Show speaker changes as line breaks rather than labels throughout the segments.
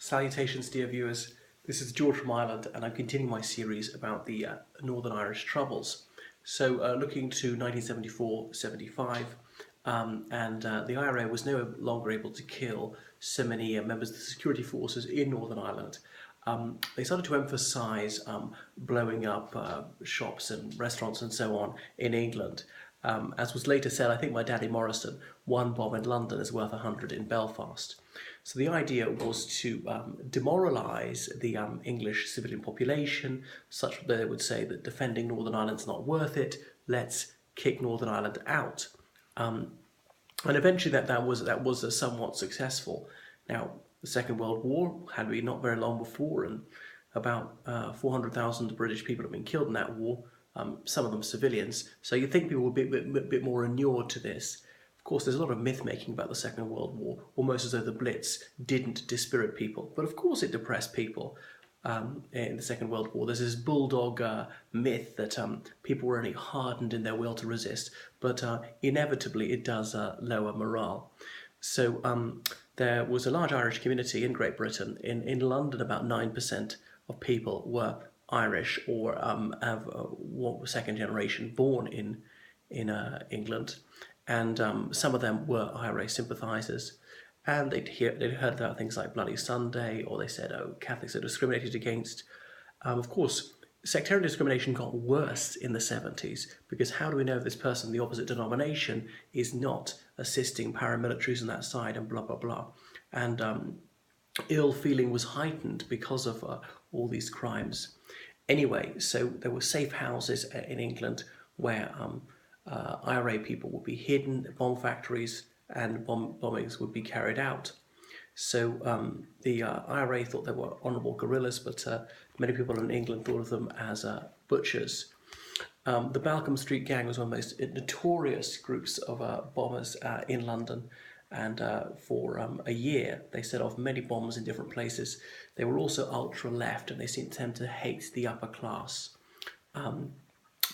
Salutations, dear viewers. This is George from Ireland, and I'm continuing my series about the Northern Irish Troubles. So, looking to 1974-75, and the IRA was no longer able to kill so many members of the security forces in Northern Ireland. They started to emphasise blowing up shops and restaurants and so on in England. As was later said, I think by Daddy Morrison, one bomb in London is worth 100 in Belfast. So the idea was to demoralise the English civilian population, such that they would say that defending Northern Ireland's not worth it, let's kick Northern Ireland out. And eventually that was somewhat successful. Now, the Second World War had been not very long before, and about 400,000 British people have been killed in that war, some of them civilians. So you'd think people would be a bit more inured to this. Of course, there's a lot of myth-making about the Second World War, almost as though the Blitz didn't dispirit people. But of course it depressed people in the Second World War. There's this bulldog myth that people were only hardened in their will to resist, but inevitably it does lower morale. So there was a large Irish community in Great Britain. In London, about 9% of people were Irish or were second generation born in England. And some of them were IRA sympathisers, and they'd heard about things like Bloody Sunday, or they said, oh, Catholics are discriminated against. Of course, sectarian discrimination got worse in the 70s, because how do we know if this person of the opposite denomination is not assisting paramilitaries on that side, and blah, blah, blah. And ill feeling was heightened because of all these crimes. Anyway, so there were safe houses in England where IRA people would be hidden, bomb factories, and bombings would be carried out. So the IRA thought they were honourable guerrillas, but many people in England thought of them as butchers. The Balcombe Street Gang was one of the most notorious groups of bombers in London, and for a year they set off many bombs in different places. They were also ultra-left, and they seemed to hate the upper class.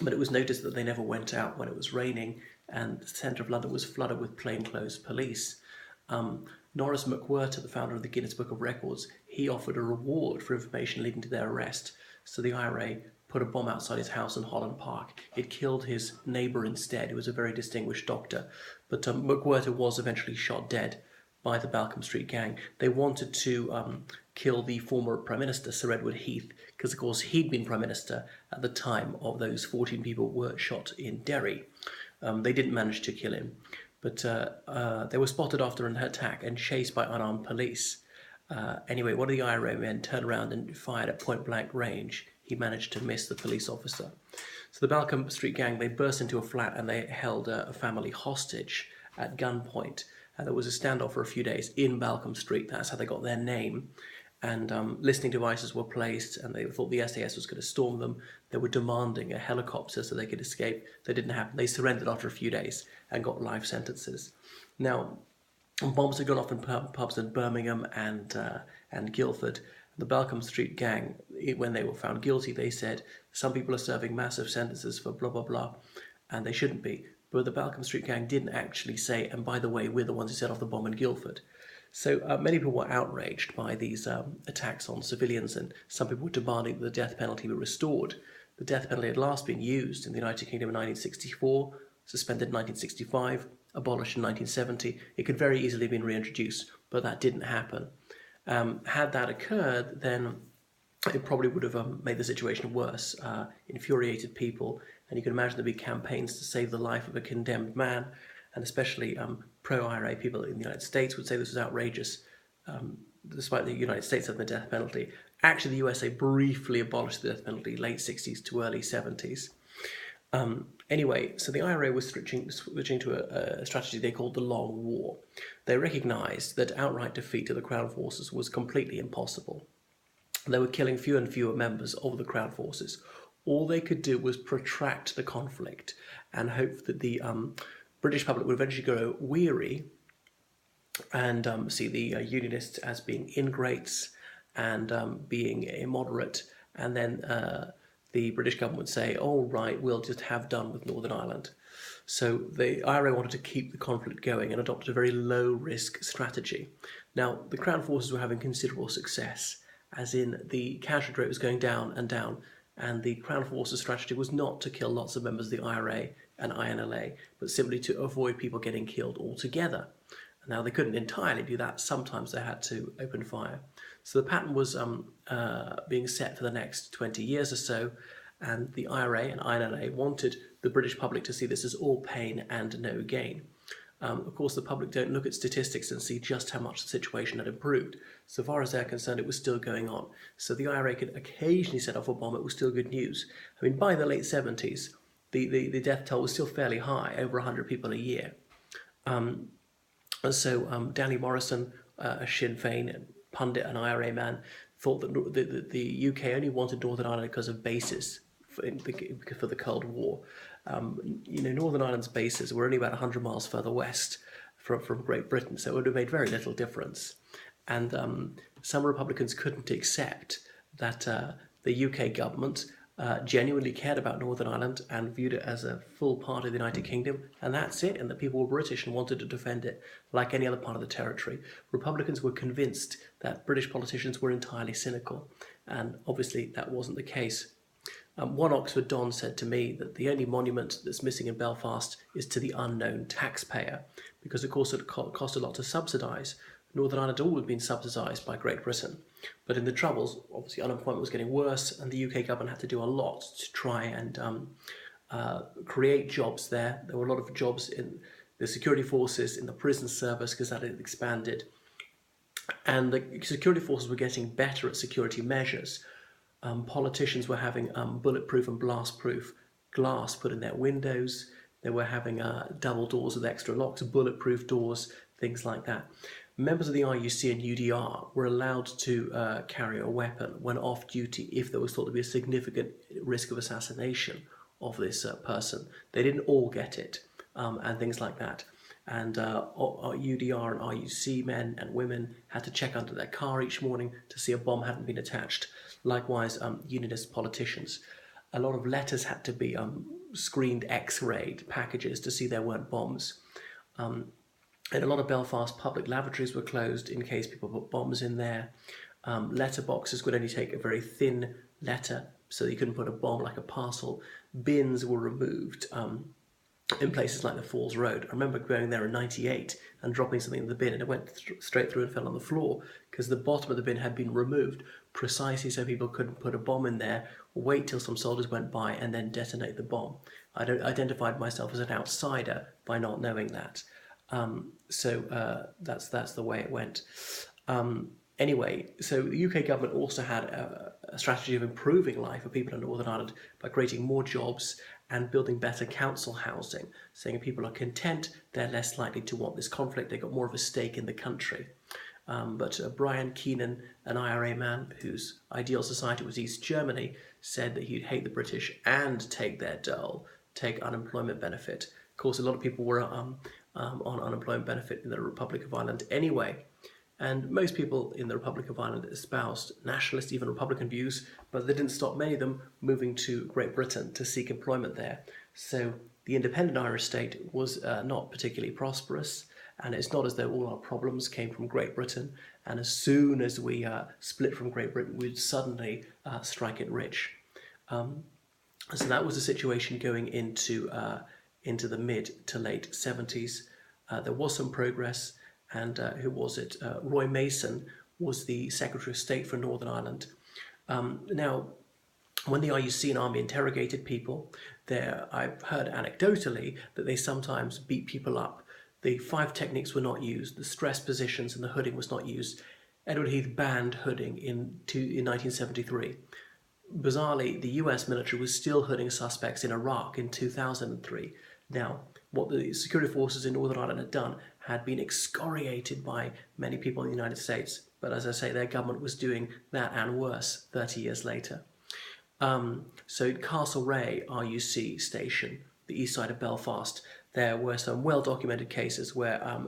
But it was noticed that they never went out when it was raining, and the centre of London was flooded with plainclothes police. Norris McWhirter, the founder of the Guinness Book of Records, he offered a reward for information leading to their arrest. So the IRA put a bomb outside his house in Holland Park. It killed his neighbour instead, who was a very distinguished doctor. But McWhirter was eventually shot dead by the Balcombe Street Gang. They wanted to kill the former Prime Minister, Sir Edward Heath, because of course he'd been Prime Minister at the time of those 14 people were shot in Derry. They didn't manage to kill him, but they were spotted after an attack and chased by unarmed police. Anyway, one of the IRA men turned around and fired at point-blank range. He managed to miss the police officer. So the Balcombe Street Gang, they burst into a flat and they held a family hostage at gunpoint. And there was a standoff for a few days in Balcombe Street. That's how they got their name. And listening devices were placed, and they thought the SAS was going to storm them. They were demanding a helicopter so they could escape. That didn't happen. They surrendered after a few days and got life sentences. Now, bombs had gone off in pubs in Birmingham and Guildford. The Balcombe Street Gang, when they were found guilty, they said, some people are serving massive sentences for blah, blah, blah, and they shouldn't be. But the Balcombe Street Gang didn't actually say, and by the way, we're the ones who set off the bomb in Guildford. So many people were outraged by these attacks on civilians, and some people were demanding that the death penalty be restored. The death penalty had last been used in the United Kingdom in 1964, suspended in 1965, abolished in 1970. It could very easily have been reintroduced, but that didn't happen. Had that occurred, then it probably would have made the situation worse, infuriated people, and you can imagine there'd be campaigns to save the life of a condemned man, and especially pro-IRA people in the United States would say this was outrageous, despite the United States having the death penalty. Actually, the USA briefly abolished the death penalty, late 60s to early 70s. Anyway, so the IRA was switching to a strategy they called the Long War. They recognised that outright defeat of the Crown Forces was completely impossible. They were killing fewer and fewer members of the Crown Forces. All they could do was protract the conflict and hope that the British public would eventually grow weary and see the Unionists as being ingrates and being immoderate, and then the British government would say, oh right, we'll just have done with Northern Ireland. So the IRA wanted to keep the conflict going and adopted a very low-risk strategy. Now, the Crown forces were having considerable success, as in the casualty rate was going down, and the Crown forces strategy was not to kill lots of members of the IRA and INLA, but simply to avoid people getting killed altogether. Now, they couldn't entirely do that. Sometimes they had to open fire. So the pattern was being set for the next 20 years or so, and the IRA and INLA wanted the British public to see this as all pain and no gain. Of course, the public don't look at statistics and see just how much the situation had improved. So far as they're concerned, it was still going on. So the IRA could occasionally set off a bomb. It was still good news. I mean, by the late 70s, the death toll was still fairly high, over 100 people a year. So Danny Morrison, a Sinn Féin pundit and IRA man, thought that the UK only wanted Northern Ireland because of bases for the Cold War. Northern Ireland's bases were only about 100 miles further west from Great Britain, so it would have made very little difference. And some Republicans couldn't accept that the UK government genuinely cared about Northern Ireland and viewed it as a full part of the United Kingdom, and that's it, and that people were British and wanted to defend it like any other part of the territory. Republicans were convinced that British politicians were entirely cynical, and obviously that wasn't the case. One Oxford Don said to me that the only monument that's missing in Belfast is to the unknown taxpayer, because of course it cost a lot to subsidise. Northern Ireland had always been subsidised by Great Britain. But in the Troubles, obviously unemployment was getting worse, and the UK government had to do a lot to try and create jobs there. There were a lot of jobs in the security forces, in the prison service, because that had expanded. And the security forces were getting better at security measures. Politicians were having bulletproof and blast-proof glass put in their windows. They were having double doors with extra locks, bulletproof doors, things like that. Members of the RUC and UDR were allowed to carry a weapon when off duty if there was thought to be a significant risk of assassination of this person. They didn't all get it, and things like that. And UDR and RUC men and women had to check under their car each morning to see a bomb hadn't been attached. Likewise, unionist politicians. A lot of letters had to be screened X-rayed packages to see there weren't bombs. And a lot of Belfast public lavatories were closed in case people put bombs in there. Letter boxes could only take a very thin letter, so you couldn't put a bomb like a parcel. Bins were removed in places like the Falls Road. I remember going there in '98 and dropping something in the bin, and it went straight through and fell on the floor because the bottom of the bin had been removed precisely so people couldn't put a bomb in there, wait till some soldiers went by, and then detonate the bomb. I identified myself as an outsider by not knowing that. So that's the way it went. Anyway, so the UK government also had a strategy of improving life for people in Northern Ireland by creating more jobs and building better council housing, saying if people are content, they're less likely to want this conflict, they've got more of a stake in the country. But Brian Keenan, an IRA man whose ideal society was East Germany, said that he'd hate the British and take their dole, take unemployment benefit. Of course, a lot of people were on unemployment benefit in the Republic of Ireland anyway. And most people in the Republic of Ireland espoused nationalist, even Republican views, but they didn't stop many of them moving to Great Britain to seek employment there. So the independent Irish state was not particularly prosperous, and it's not as though all our problems came from Great Britain, and as soon as we split from Great Britain, we'd suddenly strike it rich. So that was the situation going into the mid to late 70s. There was some progress. And who was it? Roy Mason was the Secretary of State for Northern Ireland. Now, when the RUC and Army interrogated people, I've heard anecdotally that they sometimes beat people up. The 5 techniques were not used. The stress positions and the hooding was not used. Edward Heath banned hooding in 1973. Bizarrely, the US military was still hooding suspects in Iraq in 2003. Now, what the security forces in Northern Ireland had done had been excoriated by many people in the United States. But as I say, their government was doing that and worse 30 years later. So Castlereagh RUC station, the east side of Belfast, there were some well-documented cases where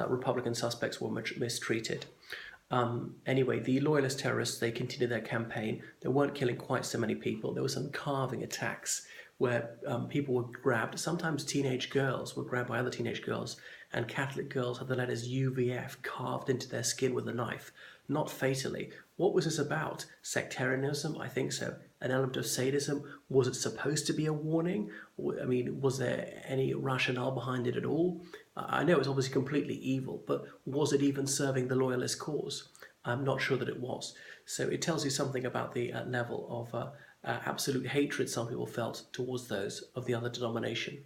Republican suspects were mistreated. Anyway, the loyalist terrorists, they continued their campaign. They weren't killing quite so many people. There were some carving attacks where people were grabbed. Sometimes teenage girls were grabbed by other teenage girls, and Catholic girls had the letters UVF carved into their skin with a knife, not fatally. What was this about? Sectarianism? I think so. An element of sadism? Was it supposed to be a warning? I mean, was there any rationale behind it at all? I know it's obviously completely evil, but was it even serving the loyalist cause? I'm not sure that it was. So it tells you something about the level of absolute hatred some people felt towards those of the other denomination.